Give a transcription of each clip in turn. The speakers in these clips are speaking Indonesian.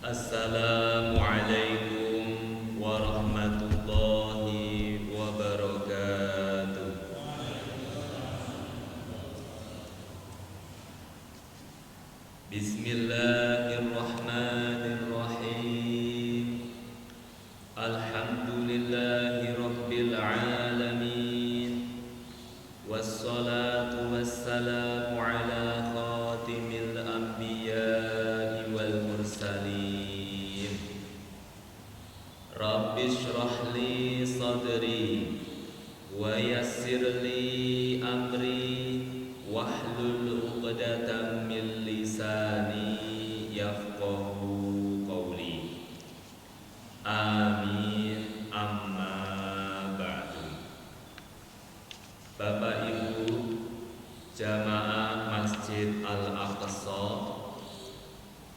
Assalamualaikum warahmatullahi wabarakatuh. Bismillahirrahmanirrahim. Alhamdulillahi rabbil alamin. Wassalatu wassalamu ala khatimil anbiya'i wal mursalin. Rabbi shrah li sadri wa yassir li amri wahlul 'uqdatam min lisani yafqahu qawli. Amin. Amma ba'du. Bapak Ibu jamaah Masjid Al-Aqsa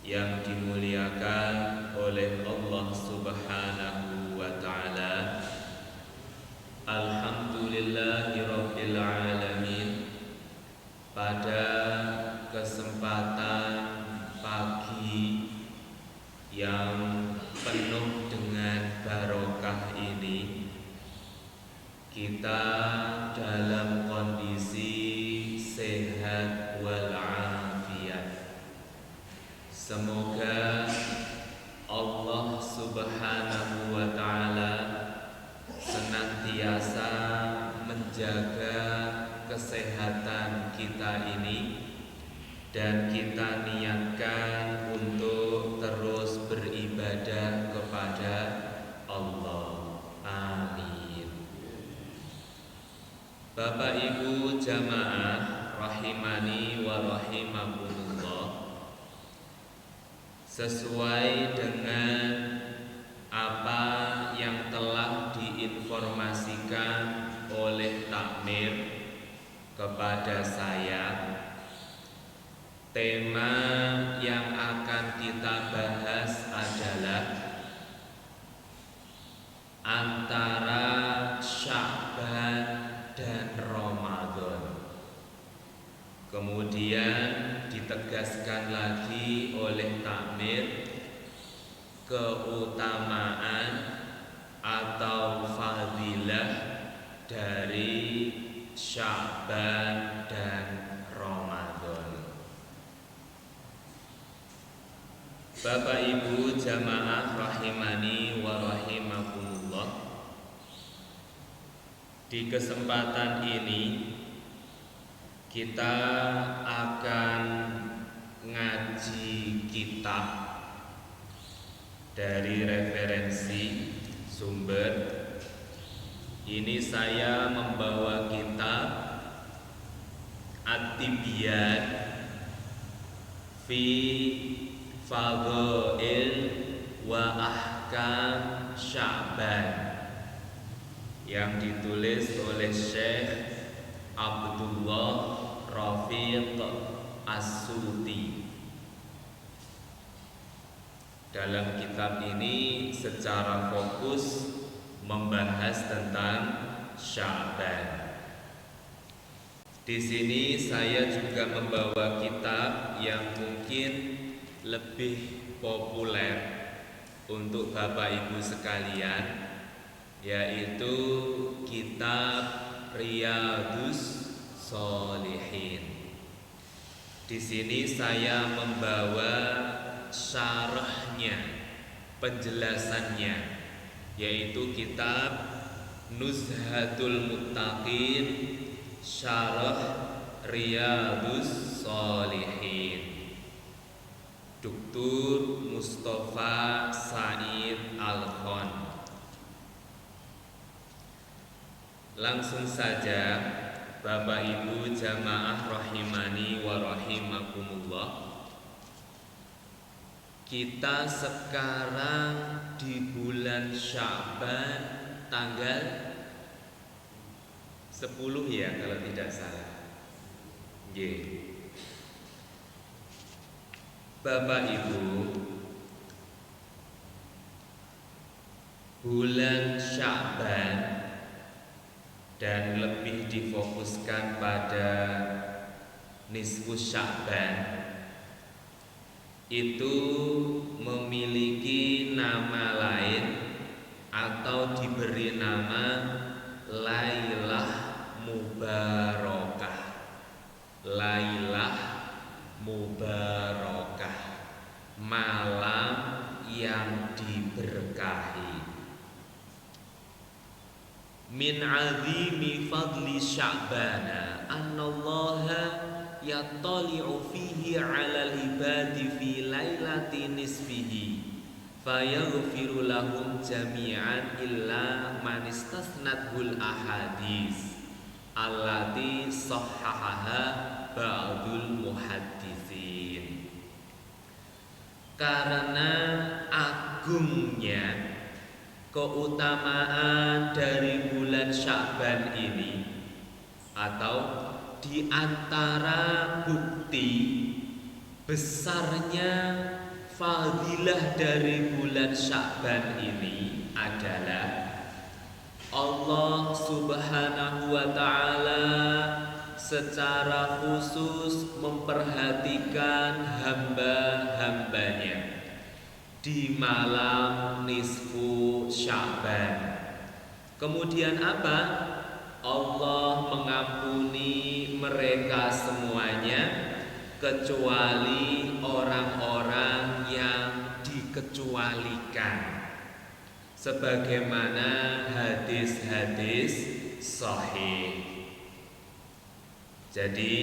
yang dimuliakan oleh Allah Subhanahu wa ta'ala, alhamdulillahirabbil alamin. Pada kesempatan pagi yang penuh dengan barokah ini, kita dalam kondisi sehat walafiat. Semoga Allah Subhanahu wa ta'ala senantiasa menjaga kesehatan kita ini, dan kita niatkan untuk terus beribadah kepada Allah. Amin. Bapak Ibu jamaah rahimani wa rahimakumullah, sesuai dengan apa yang telah diinformasikan oleh takmir kepada saya, tema yang akan kita bahas adalah antara Sya'ban dan Ramadan. Kemudian ditegaskan lagi oleh takmir keutamaan atau fadilah dari Sya'ban dan Ramadan. Bapak Ibu jamaah rahimani wa rahimakumullah, di kesempatan ini kita akan ngaji kitab dari referensi sumber. Ini saya membawa kitab At-Tibyan fi Fadhail wa Ahkam Sya'ban yang ditulis oleh Syekh Abdullah Rafiq As-Suti. Dalam kitab ini secara fokus membahas tentang Sya'ban. Di sini saya juga membawa kitab yang mungkin lebih populer untuk Bapak Ibu sekalian, yaitu kitab Riyadhus Shalihin. Di sini saya membawa syarahnya, penjelasannya, yaitu kitab Nuzhatul Muttaqin Syarah Riyadhus Shalihin, Dr. Mustafa Said Al-Khan. Langsung saja Bapak Ibu jamaah rahimani wa rahimakumullah, kita sekarang di bulan Sya'ban tanggal 10 ya kalau tidak salah. Bapak Ibu, bulan Sya'ban dan lebih difokuskan pada nisfu Sya'ban itu memiliki nama lain atau diberi nama Lailah Mubarakah. Lailah Mubarakah, malam yang diberkahi. Min azimi fadli Sya'bana annallaha yattali'u fihi 'alal ibadi fi lailati nisfihi fayaghfiru lahum jami'an illa man istasnathul ahadits allati sahhahaha ba'dul muhadditsin. Karena agungnya keutamaan dari bulan Sya'ban ini, atau di antara bukti besarnya fadilah dari bulan Sya'ban ini adalah Allah Subhanahu wa ta'ala secara khusus memperhatikan hamba-hambanya di malam nisfu Sya'ban. Kemudian apa? Allah mengampuni mereka semuanya kecuali orang-orang yang dikecualikan, sebagaimana hadis-hadis sahih. Jadi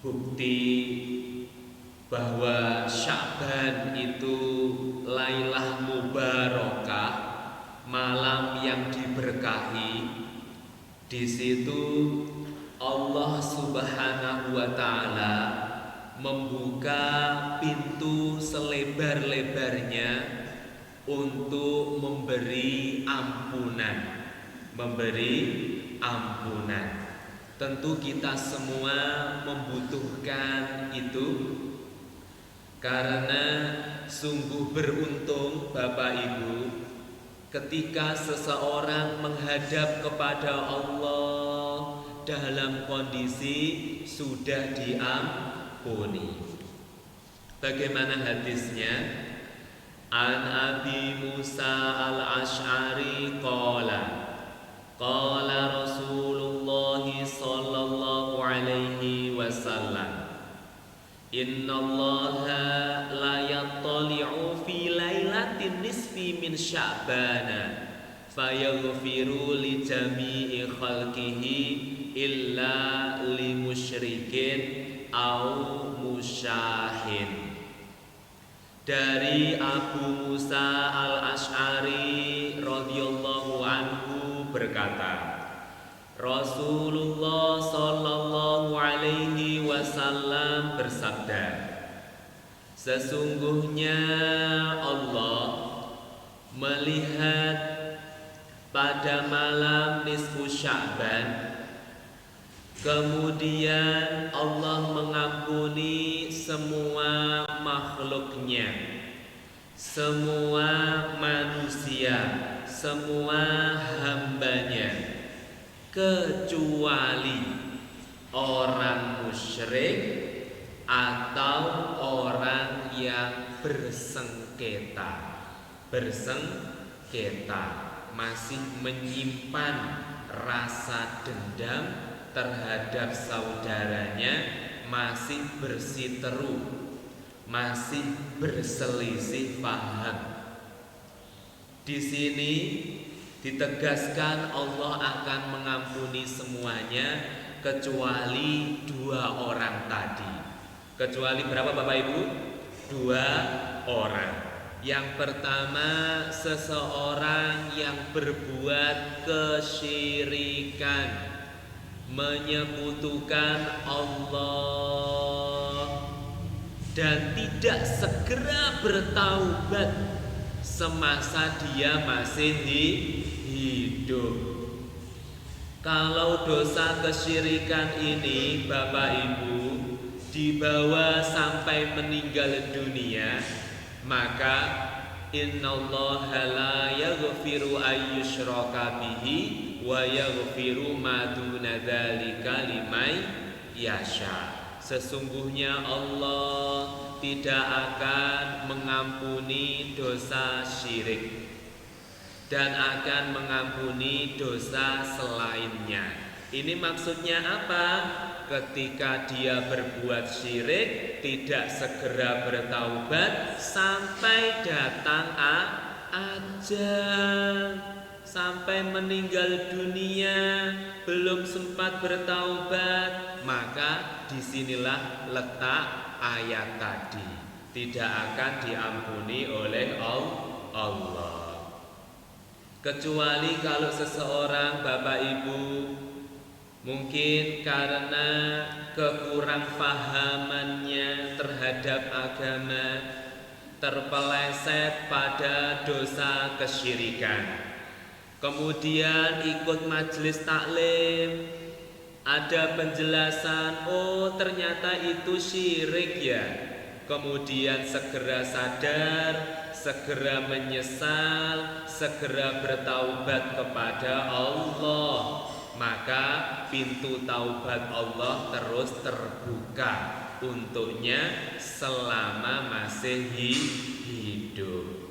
bukti bahwa Sya'ban itu Lailah Mubarakah, malam yang diberkahi. Di situ Allah Subhanahu wa ta'ala membuka pintu selebar-lebarnya untuk memberi ampunan. Tentu kita semua membutuhkan itu, karena sungguh beruntung Bapak Ibu ketika seseorang menghadap kepada Allah dalam kondisi sudah diampuni. Bagaimana hadisnya? An Abi Musa al-Ash'ari qala Rasulullah sallallahu alaihi wasallam, innallaha la yattali'u fi lailatin nisfi min Sya'bana fayaghfiru li jami'i khalqihi illa li musyrikin au musyahin. Dari Abu Musa al-Ash'ari radhiyallahu anhu berkata, Rasulullah sallallahu alaihi wasallam bersabda, sesungguhnya Allah melihat pada malam nisfu Sya'ban, kemudian Allah mengampuni semua makhluknya, semua manusia, semua hambanya, kecuali orang musyrik atau orang yang bersengketa, masih menyimpan rasa dendam terhadap saudaranya, masih bersiteru, masih berselisih paham. Di sini ditegaskan Allah akan mengampuni semuanya kecuali dua orang tadi. Kecuali berapa Bapak Ibu? Dua orang. Yang pertama, seseorang yang berbuat kesyirikan, menyekutukan Allah dan tidak segera bertaubat semasa dia masih hidup. Kalau dosa kesyirikan ini Bapak Ibu dibawa sampai meninggal dunia, maka innallaha la yaghfiru ayyushraka bihi wa yaghfiru ma duna dzalika liman yasha. Sesungguhnya Allah tidak akan mengampuni dosa syirik dan akan mengampuni dosa selainnya. Ini maksudnya apa? Ketika dia berbuat syirik, tidak segera bertaubat sampai datang ajal, sampai meninggal dunia belum sempat bertaubat, maka disinilah letak ayat tadi, tidak akan diampuni oleh Allah. Kecuali kalau seseorang, Bapak Ibu, mungkin karena kekurang fahamannya terhadap agama, terpeleset pada dosa kesyirikan, kemudian ikut majelis taklim, ada penjelasan, oh ternyata itu syirik ya, kemudian segera sadar, segera menyesal, segera bertaubat kepada Allah, maka pintu taubat Allah terus terbuka untuknya selama masih hidup.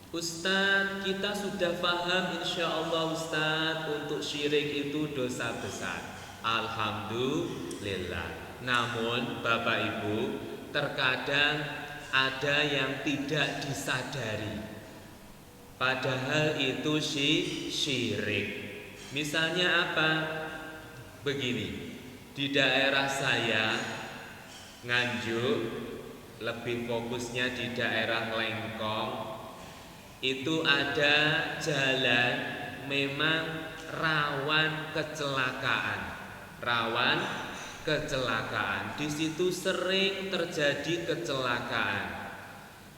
Ustadz, kita sudah paham insya Allah Ustadz, untuk syirik itu dosa besar. Alhamdulillah. Namun Bapak Ibu, terkadang ada yang tidak disadari, padahal itu syirik. Misalnya apa? Begini, di daerah saya Nganjuk, lebih fokusnya di daerah Lengkong, itu ada jalan memang rawan kecelakaan. Di situ sering terjadi kecelakaan.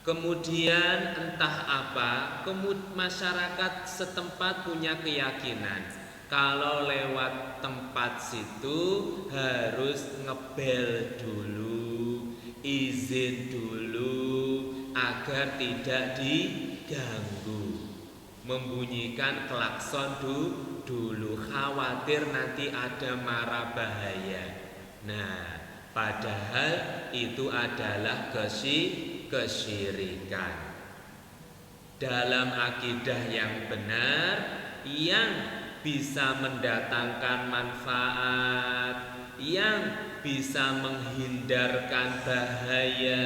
Kemudian entah apa, masyarakat setempat punya keyakinan kalau lewat tempat situ harus ngebel dulu, izin dulu agar tidak diganggu, membunyikan klakson dulu, khawatir nanti ada mara bahaya. Nah, padahal itu adalah kesyirikan. Dalam akidah yang benar, yang bisa mendatangkan manfaat, yang bisa menghindarkan bahaya,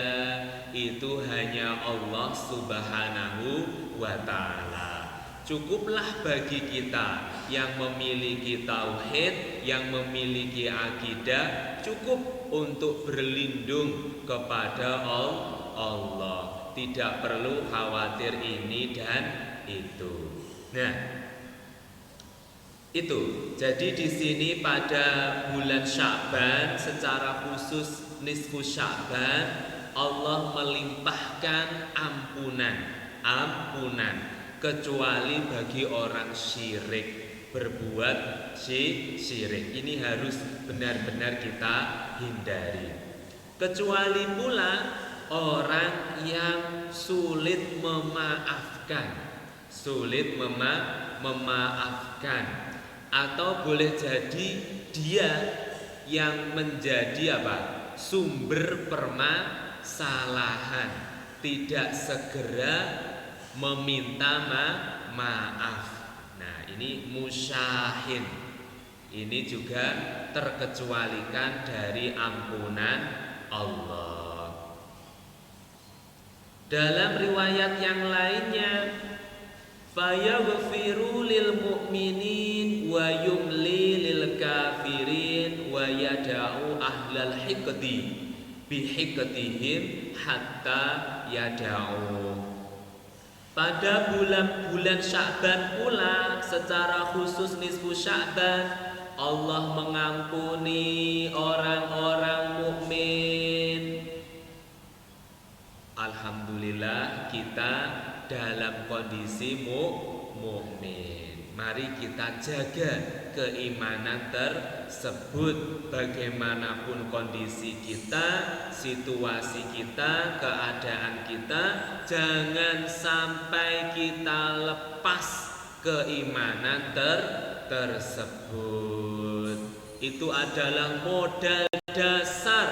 itu hanya Allah Subhanahu wa ta'ala. Cukuplah bagi kita yang memiliki tauhid, yang memiliki akidah, cukup untuk berlindung kepada Allah. Tidak perlu khawatir ini dan itu. Nah, itu. Jadi di sini pada bulan Sya'ban, secara khusus nisfu Sya'ban, Allah melimpahkan ampunan kecuali bagi orang syirik, berbuat syirik. Ini harus benar-benar kita hindari. Kecuali pula orang yang sulit memaafkan, atau boleh jadi dia yang menjadi sumber permasalahan, tidak segera meminta maaf. Nah, ini musyahin, ini juga terkecualikan dari ampunan Allah. Dalam riwayat yang lainnya, fayaghfiru lil mu'minin wa yumli lil kafirin wa yada'u ahlal hiqdi bihiqdihim hatta yada'u. Pada bulan Sya'ban pula, secara khusus nisfu Sya'ban, Allah mengampuni orang-orang mukmin. Alhamdulillah kita dalam kondisi mukmin. Mari kita jaga keimanan tersebut bagaimanapun kondisi kita, situasi kita, keadaan kita. Jangan sampai kita lepas keimanan tersebut. Itu adalah modal dasar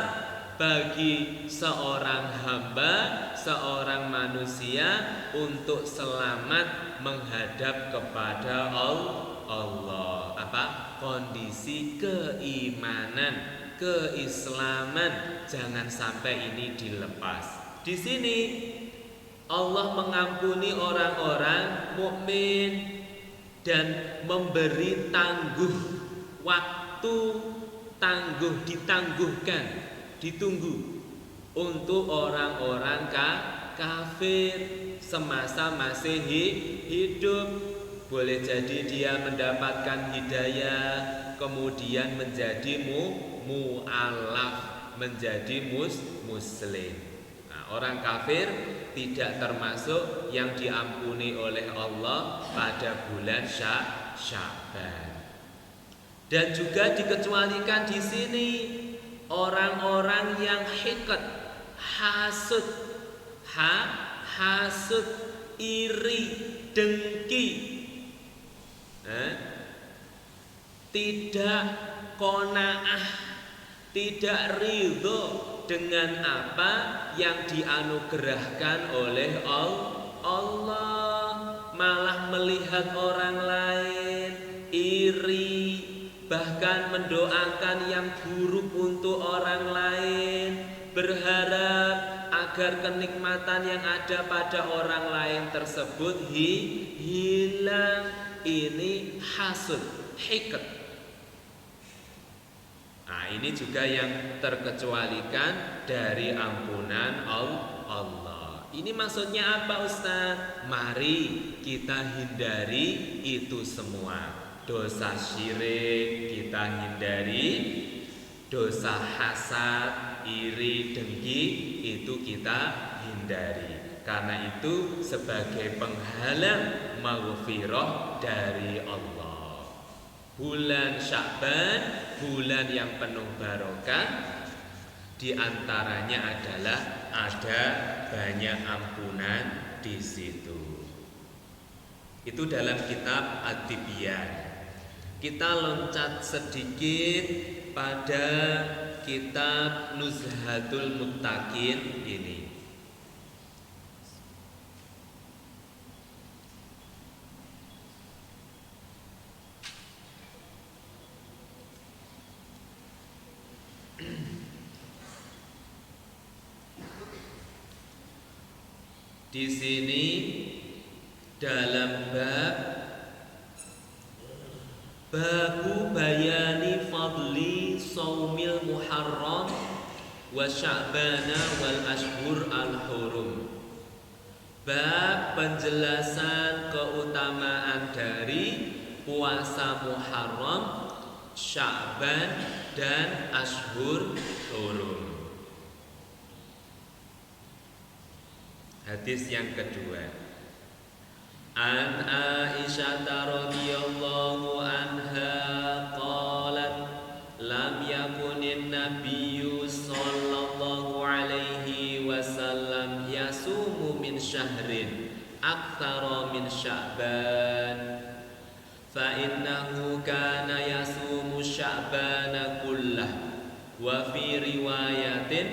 bagi seorang hamba, seorang manusia untuk selamat menghadap kepada Allah. Apa? Kondisi keimanan, keislaman, jangan sampai ini dilepas. Di sini Allah mengampuni orang-orang mukmin dan memberi tangguh waktu, ditangguhkan, ditunggu untuk orang-orang kafir semasa masih hidup. Boleh jadi dia mendapatkan hidayah, kemudian menjadi mu'alaf, menjadi muslim. Nah, orang kafir tidak termasuk yang diampuni oleh Allah pada bulan Sya'ban. Dan juga dikecualikan di sini orang-orang yang hiqd, hasud, iri, dengki, tidak qanaah, tidak ridho dengan apa yang dianugerahkan oleh Allah, malah melihat orang lain iri, bahkan mendoakan yang buruk untuk orang lain, berharap agar kenikmatan yang ada pada orang lain tersebut hilang. Ini hasud, hiqd. Nah, ini juga yang terkecualikan dari ampunan Allah. Ini maksudnya apa, Ustaz? Mari kita hindari itu semua. Dosa syirik kita hindari, dosa hasad, iri, dengki itu kita hindari. Karena itu sebagai penghalang maghfirah dari Allah. Bulan Sya'ban, bulan yang penuh barokah, di antaranya adalah ada banyak ampunan di situ. Itu dalam kitab At-Tibyan. Kita loncat sedikit pada kitab Nuzhatul Muttaqin ini. Di sini dalam babu bayani fadli saumil muharram wa sya'bana wal ashhur al hurum. Bab penjelasan keutamaan dari puasa Muharram, Sya'ban dan ashhur hurum. Hadis yang kedua, An Aisyah radhiyallahu anha qalat lam yakunin nabiyyu sallallahu alaihi wasallam yasumu min syahrin aktsara min Sya'ban fa innahu kana yasumu Sya'bana kullah wa fi riwayatin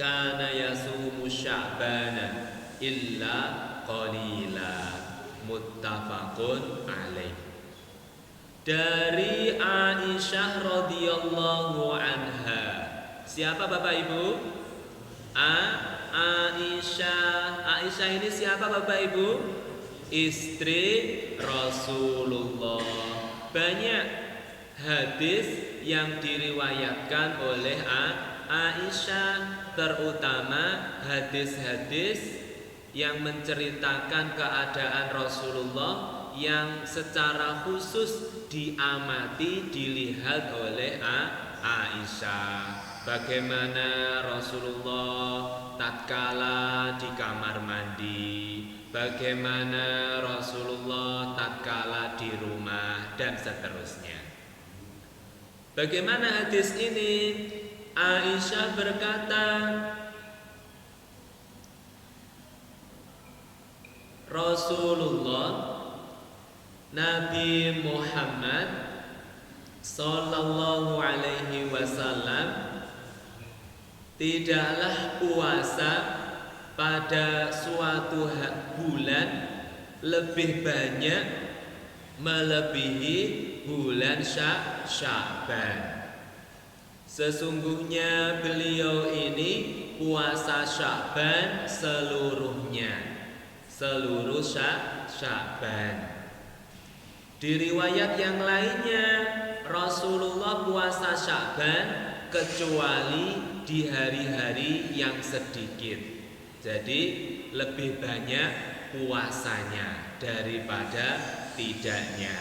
kana yasumu Sya'bana illa qalila, muttafaqun alaih. Dari Aisyah radhiyallahu anha. Siapa Bapak Ibu? Aisyah. Aisyah ini siapa Bapak Ibu? Istri Rasulullah. Banyak hadis yang diriwayatkan oleh Aisyah, terutama hadis-hadis yang menceritakan keadaan Rasulullah yang secara khusus diamati, dilihat oleh Aisyah. Bagaimana Rasulullah tatkala di kamar mandi, bagaimana Rasulullah tatkala di rumah, dan seterusnya. Bagaimana hadis ini? Aisyah berkata, Rasulullah Nabi Muhammad sallallahu alaihi wasallam tidaklah puasa pada suatu bulan lebih banyak melebihi bulan Sya'ban. Sesungguhnya beliau ini puasa Sya'ban seluruhnya, seluruh Sya'ban. Di riwayat yang lainnya Rasulullah puasa Sya'ban kecuali di hari-hari yang sedikit. Jadi lebih banyak puasanya daripada tidaknya.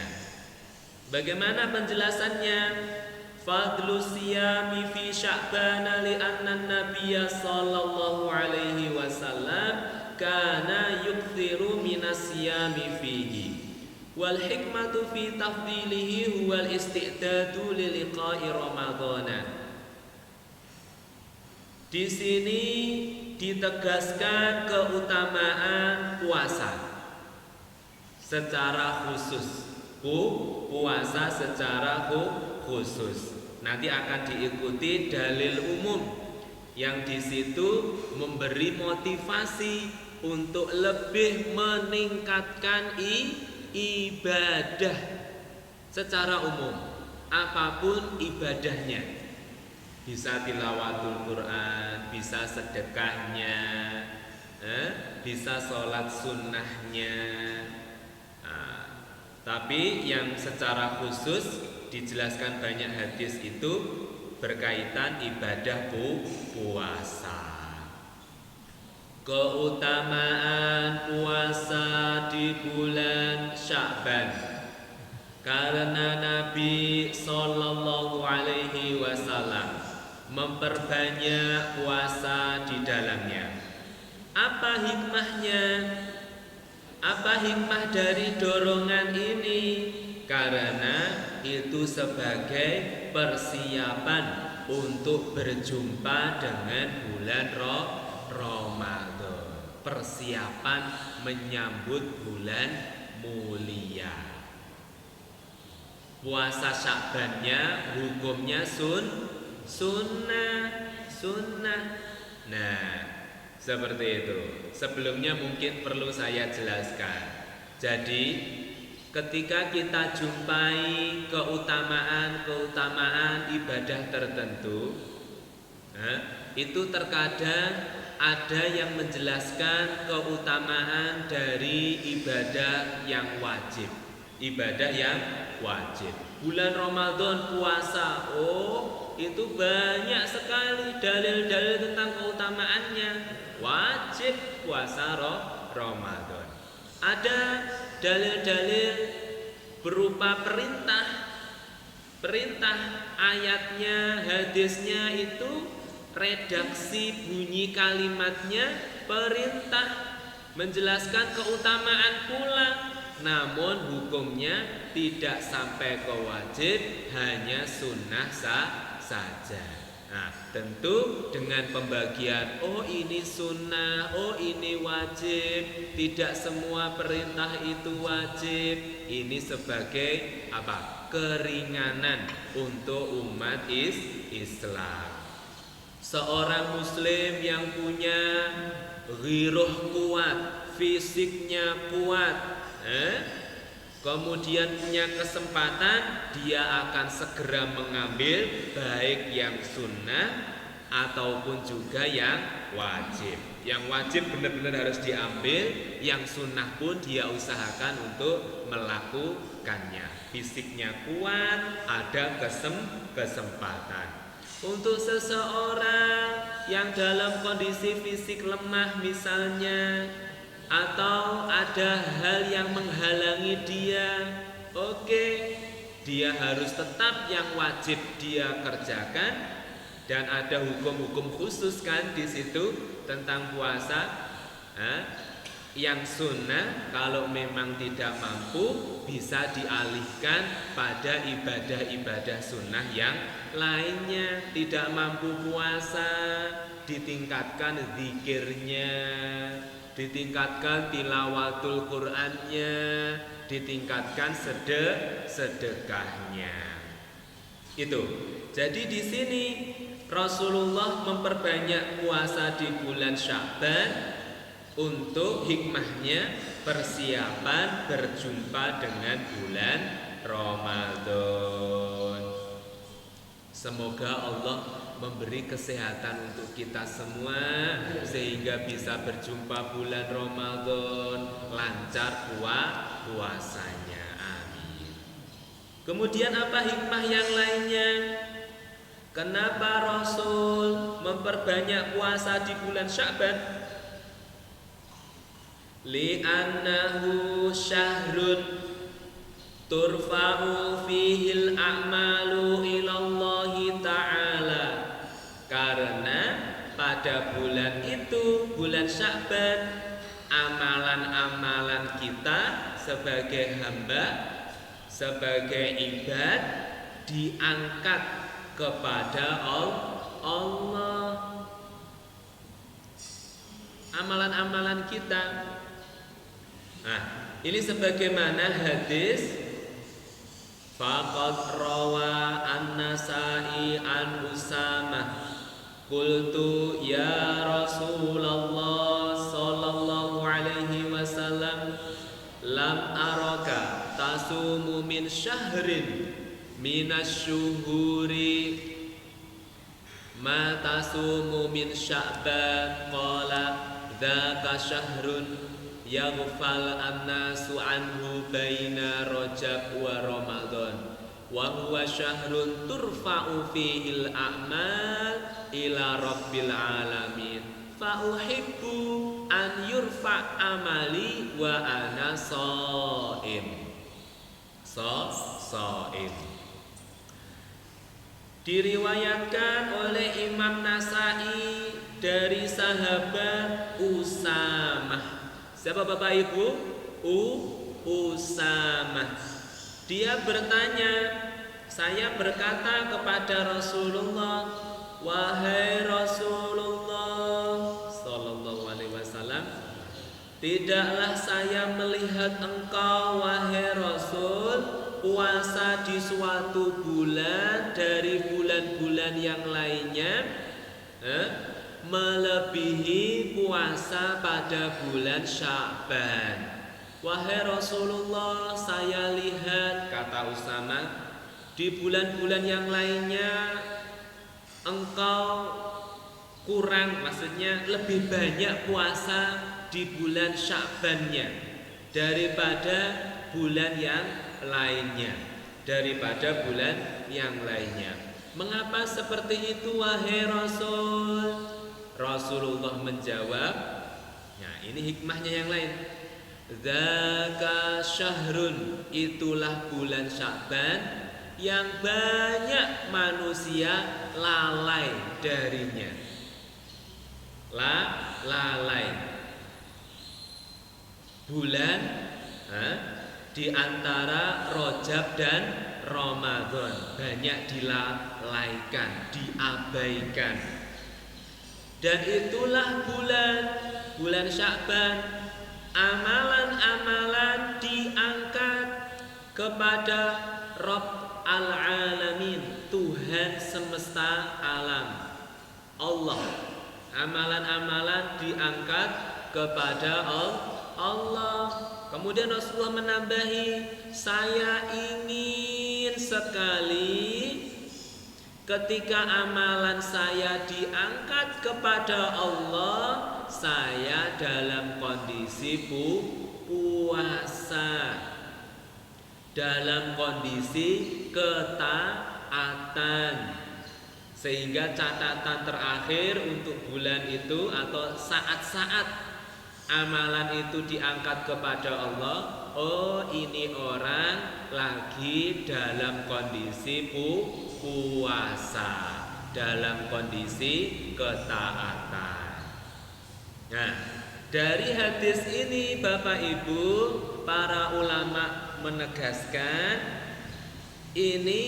Bagaimana penjelasannya? Fadlu siyami fi Sya'ban li'anna Nabiyya sallallahu alaihi wasallam kana yukthiru minas siyami fihi. Wal hikmatu fi tafdilihi huwal isti'dadu li liqa'i Ramadhana. Di sini ditegaskan keutamaan puasa secara khusus. Puasa secara khusus. Nanti akan diikuti dalil umum yang di situ memberi motivasi untuk lebih meningkatkan ibadah secara umum, apapun ibadahnya, bisa tilawatul Quran, bisa sedekahnya, bisa sholat sunnahnya. Tapi yang secara khusus dijelaskan banyak hadis itu berkaitan ibadah puasa. Keutamaan puasa di bulan Sya'ban, karena Nabi Sallallahu Alaihi Wasallam memperbanyak puasa di dalamnya. Apa hikmahnya? Apa hikmah dari dorongan ini? Karena itu sebagai persiapan untuk berjumpa dengan bulan Ramadan. Persiapan menyambut bulan mulia. Puasa Sya'bannya hukumnya sunnah. Nah, seperti itu. Sebelumnya mungkin perlu saya jelaskan. Jadi ketika kita jumpai keutamaan ibadah tertentu, itu terkadang ada yang menjelaskan keutamaan dari ibadah yang wajib. Ibadah yang wajib. Bulan Ramadan puasa, itu banyak sekali dalil-dalil tentang keutamaannya. Wajib puasa Ramadan. Ada dalil-dalil berupa perintah ayatnya, hadisnya itu redaksi bunyi kalimatnya perintah, menjelaskan keutamaan pula, namun hukumnya tidak sampai ke wajib, hanya sunnah saja. Nah, tentu dengan pembagian ini sunnah, ini wajib, tidak semua perintah itu wajib. Ini sebagai apa? Keringanan untuk umat Islam. Seorang muslim yang punya ghiroh kuat, fisiknya kuat, kemudian punya kesempatan, dia akan segera mengambil baik yang sunnah ataupun juga yang wajib. Yang wajib benar-benar harus diambil, yang sunnah pun dia usahakan untuk melakukannya. Fisiknya kuat, ada kesempatan. Untuk seseorang yang dalam kondisi fisik lemah misalnya, atau ada hal yang menghalangi dia, dia harus tetap yang wajib dia kerjakan. Dan ada hukum-hukum khusus kan di situ tentang puasa. Yang sunnah kalau memang tidak mampu bisa dialihkan pada ibadah-ibadah sunnah yang lainnya. Tidak mampu puasa, ditingkatkan zikirnya, ditingkatkan tilawatul Qur'annya, ditingkatkan sedekahnya. Itu. Jadi di sini Rasulullah memperbanyak puasa di bulan Sya'ban untuk hikmahnya persiapan berjumpa dengan bulan Ramadan. Semoga Allah memberi kesehatan untuk kita semua sehingga bisa berjumpa bulan Ramadan, lancar puasanya. Amin. Kemudian apa hikmah yang lainnya? Kenapa Rasul memperbanyak puasa di bulan Sya'ban? Li'annahu syahrun turfa'u fihil a'malu ilallahi ta'ala. Karena pada bulan itu, bulan Sya'ban, amalan-amalan kita sebagai hamba, sebagai ibad diangkat kepada Allah. Amalan-amalan kita. Nah, ini sebagaimana hadis faqad rawa an-Nasa'i an Usamah qultu ya Rasulullah sallallahu alaihi wasallam lam araka tasumu min syahrin minasyuhuri ma tasumu min Sya'ban qala dzaka syahrun yaghfal annasu anhu baina Rajab wa Ramadan wa huwa syahrun turfa'u fihil a'mal ila rabbil alamin fa uhibbu an yurfa' amali wa ana sha'im. Diriwayatkan oleh Imam Nasa'i dari sahabat Usamah. Siapa Bapak Ibu? Usamah. Dia bertanya, saya berkata kepada Rasulullah, wahai Rasulullah sallallahu alaihi wasallam, tidaklah saya melihat engkau wahai Rasul puasa di suatu bulan dari bulan-bulan yang lainnya melebihi puasa pada bulan Sya'ban. Wahai Rasulullah, saya lihat, kata Usamah, di bulan-bulan yang lainnya engkau kurang, maksudnya lebih banyak puasa di bulan Sya'bannya daripada bulan yang lainnya, Mengapa seperti itu wahai Rasul? Rasulullah menjawab, nah ini hikmahnya yang lain. Dzaka syahrun, itulah bulan Sya'ban yang banyak manusia lalai darinya. Lalai. Bulan di antara Rajab dan Ramadan banyak dilalaikan, diabaikan. Dan itulah bulan Sya'ban, amalan-amalan diangkat kepada Rabb al-Alamin, Tuhan semesta alam, Allah. Amalan-amalan diangkat kepada Allah. Kemudian Rasulullah menambahi, saya ingin sekali ketika amalan saya diangkat kepada Allah, saya dalam kondisi puasa, dalam kondisi ketaatan. Sehingga catatan terakhir untuk bulan itu atau saat-saat amalan itu diangkat kepada Allah, oh ini orang lagi dalam kondisi puasa, dalam kondisi ketaatan. Nah, dari hadis ini Bapak Ibu, para ulama menegaskan ini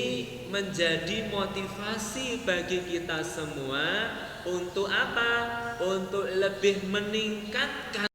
menjadi motivasi bagi kita semua untuk apa? Untuk lebih meningkatkan